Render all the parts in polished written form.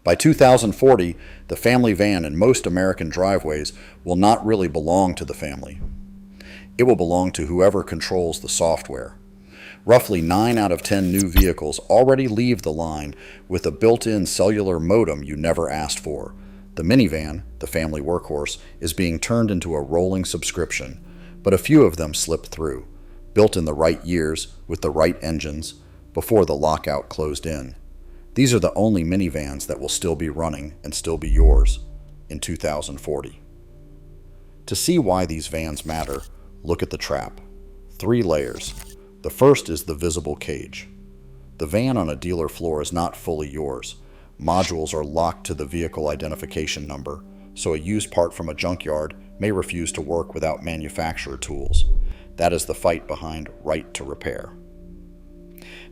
By 2040, the family van in most American driveways will not really belong to the family. It will belong to whoever controls the software. Roughly 9 out of 10 new vehicles already leave the line with a built-in cellular modem you never asked for. The minivan, the family workhorse, is being turned into a rolling subscription, but a few of them slip through, built in the right years with the right engines before the lockout closed in. These are the only minivans that will still be running and still be yours in 2040. To see why these vans matter, look at the trap. 3 layers. The first is the visible cage. The van on a dealer floor is not fully yours. Modules are locked to the vehicle identification number, so a used part from a junkyard may refuse to work without manufacturer tools. That is the fight behind right to repair.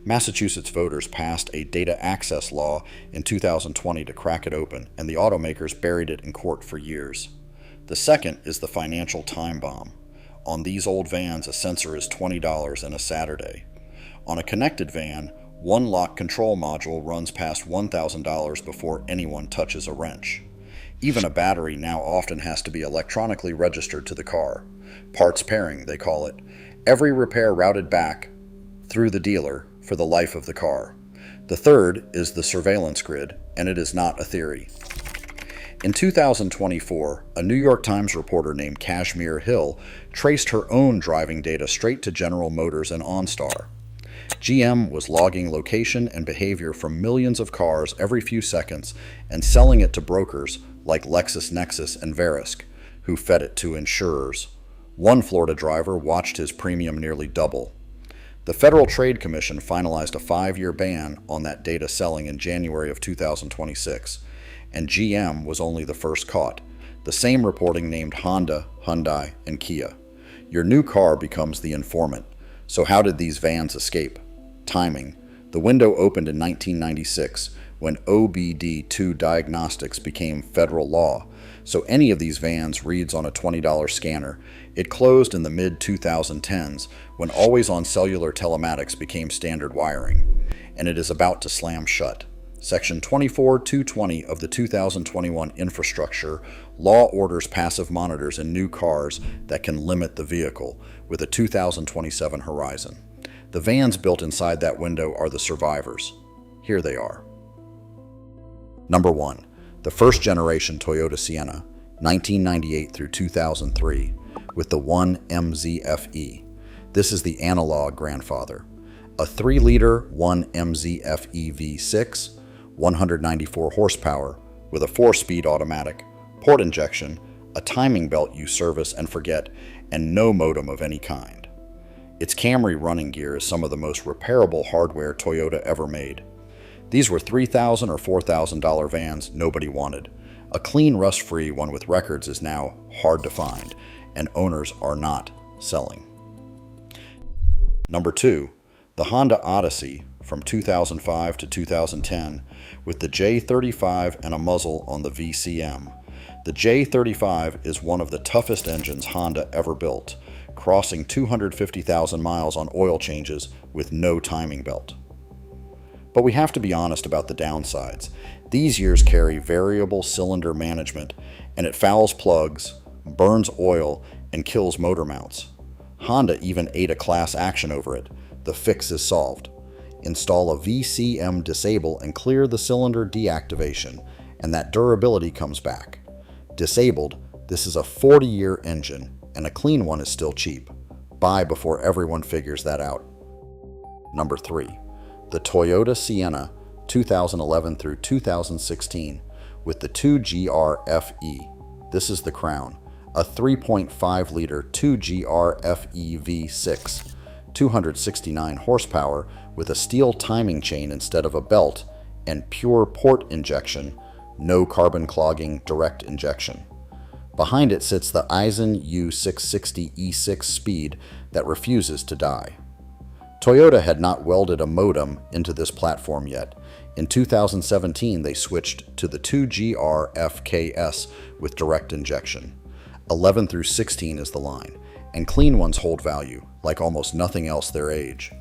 Massachusetts voters passed a data access law in 2020 to crack it open, and the automakers buried it in court for years. The second is the financial time bomb. On these old vans, a sensor is $20 and a Saturday. On a connected van, one lock control module runs past $1,000 before anyone touches a wrench. Even a battery now often has to be electronically registered to the car. Parts pairing, they call it. Every repair routed back through the dealer for the life of the car. The third is the surveillance grid, and it is not a theory. In 2024, a New York Times reporter named Kashmir Hill traced her own driving data straight to General Motors and OnStar. GM was logging location and behavior from millions of cars every few seconds and selling it to brokers like LexisNexis and Verisk, who fed it to insurers. One Florida driver watched his premium nearly double. The Federal Trade Commission finalized a 5-year ban on that data selling in January of 2026, and GM was only the first caught. The same reporting named Honda, Hyundai, and Kia. Your new car becomes the informant. So how did these vans escape? Timing. The window opened in 1996 when OBD-II diagnostics became federal law, so any of these vans reads on a $20 scanner. It closed in the mid-2010s when always-on cellular telematics became standard wiring, and it is about to slam shut. Section 24.220 of the 2021 infrastructure law orders passive monitors in new cars that can limit the vehicle, with a 2027 horizon. The vans built inside that window are the survivors. Here they are. Number 1. The first generation Toyota Sienna, 1998 through 2003, with the 1MZFE. This is the analog grandfather. A 3-liter 1MZFE V6, 194 horsepower, with a 4-speed automatic, port injection, a timing belt you service and forget, and no modem of any kind. Its Camry running gear is some of the most repairable hardware Toyota ever made. These were $3,000 or $4,000 vans nobody wanted. A clean, rust-free one with records is now hard to find, and owners are not selling. Number 2. The Honda Odyssey from 2005 to 2010 with the J35 and a muzzle on the VCM. The J35 is one of the toughest engines Honda ever built, crossing 250,000 miles on oil changes with no timing belt. But we have to be honest about the downsides. These years carry variable cylinder management, and it fouls plugs, burns oil, and kills motor mounts. Honda even ate a class action over it. The fix is solved. Install a VCM disable and clear the cylinder deactivation, and that durability comes back. Disabled, this is a 40-year engine, and a clean one is still cheap. Buy before everyone figures that out. Number 3. The Toyota Sienna, 2011 through 2016, with the 2GR-FE. This is the crown. A 3.5-liter 2GR-FE V6, 269 horsepower with a steel timing chain instead of a belt, and pure port injection, no carbon clogging direct injection. Behind it sits the Aisin U660E Speed that refuses to die. Toyota had not welded a modem into this platform yet. In 2017, they switched to the 2GR-FKS with direct injection. 11 through 16 is the line, and clean ones hold value, like almost nothing else their age.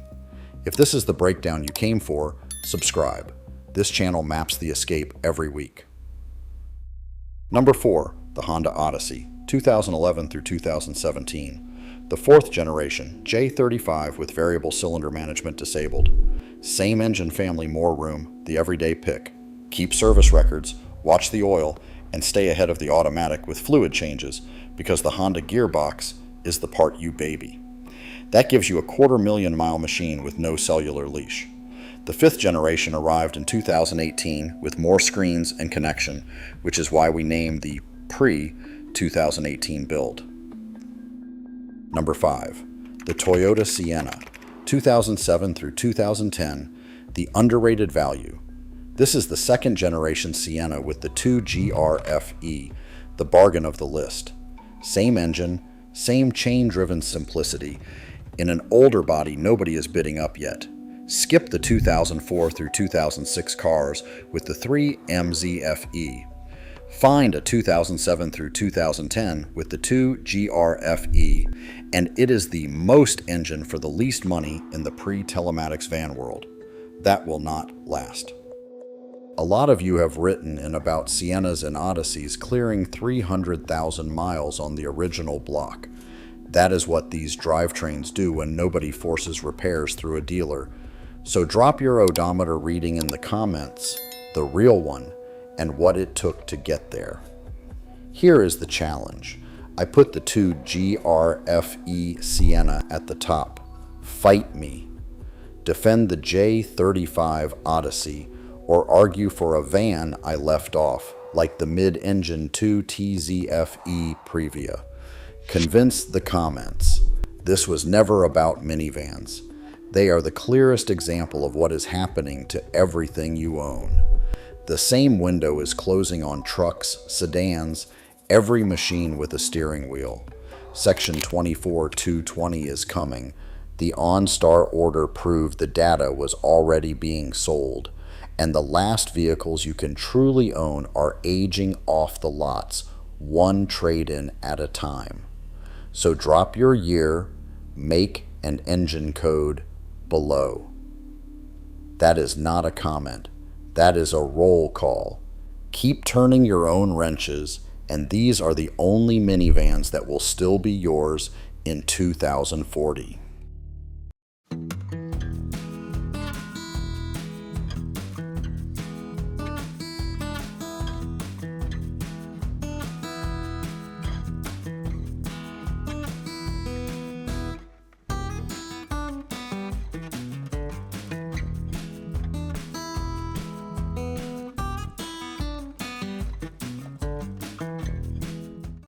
If this is the breakdown you came for, subscribe. This channel maps the escape every week. Number 4, the Honda Odyssey, 2011 through 2017. The 4th generation, J35 with variable cylinder management disabled. Same engine family, more room, the everyday pick. Keep service records, watch the oil, and stay ahead of the automatic with fluid changes because the Honda gearbox is the part you baby. That gives you a 250,000-mile machine with no cellular leash. The 5th generation arrived in 2018 with more screens and connection, which is why we named the pre-2018 build. Number 5, the Toyota Sienna, 2007 through 2010, the underrated value. This is the 2nd generation Sienna with the 2GRFE, the bargain of the list. Same engine, same chain-driven simplicity. In an older body nobody is bidding up yet. Skip the 2004 through 2006 cars with the 3MZFE. Find a 2007 through 2010 with the 2GRFE, and it is the most engine for the least money in the pre-telematics van world. That will not last. A lot of you have written in about Siennas and Odysseys clearing 300,000 miles on the original block. That is what these drivetrains do when nobody forces repairs through a dealer. So drop your odometer reading in the comments, the real one, and what it took to get there. Here is the challenge. I put the 2GRFE Sienna at the top. Fight me. Defend the J35 Odyssey, or argue for a van I left off, like the mid-engine 2TZFE Previa. Convince the comments. This was never about minivans. They are the clearest example of what is happening to everything you own. The same window is closing on trucks, sedans, every machine with a steering wheel. Section 24.220 is coming. The OnStar order proved the data was already being sold, and the last vehicles you can truly own are aging off the lots, one trade-in at a time. So drop your year, make, and engine code below. That is not a comment. That is a roll call. Keep turning your own wrenches, and these are the only minivans that will still be yours in 2040.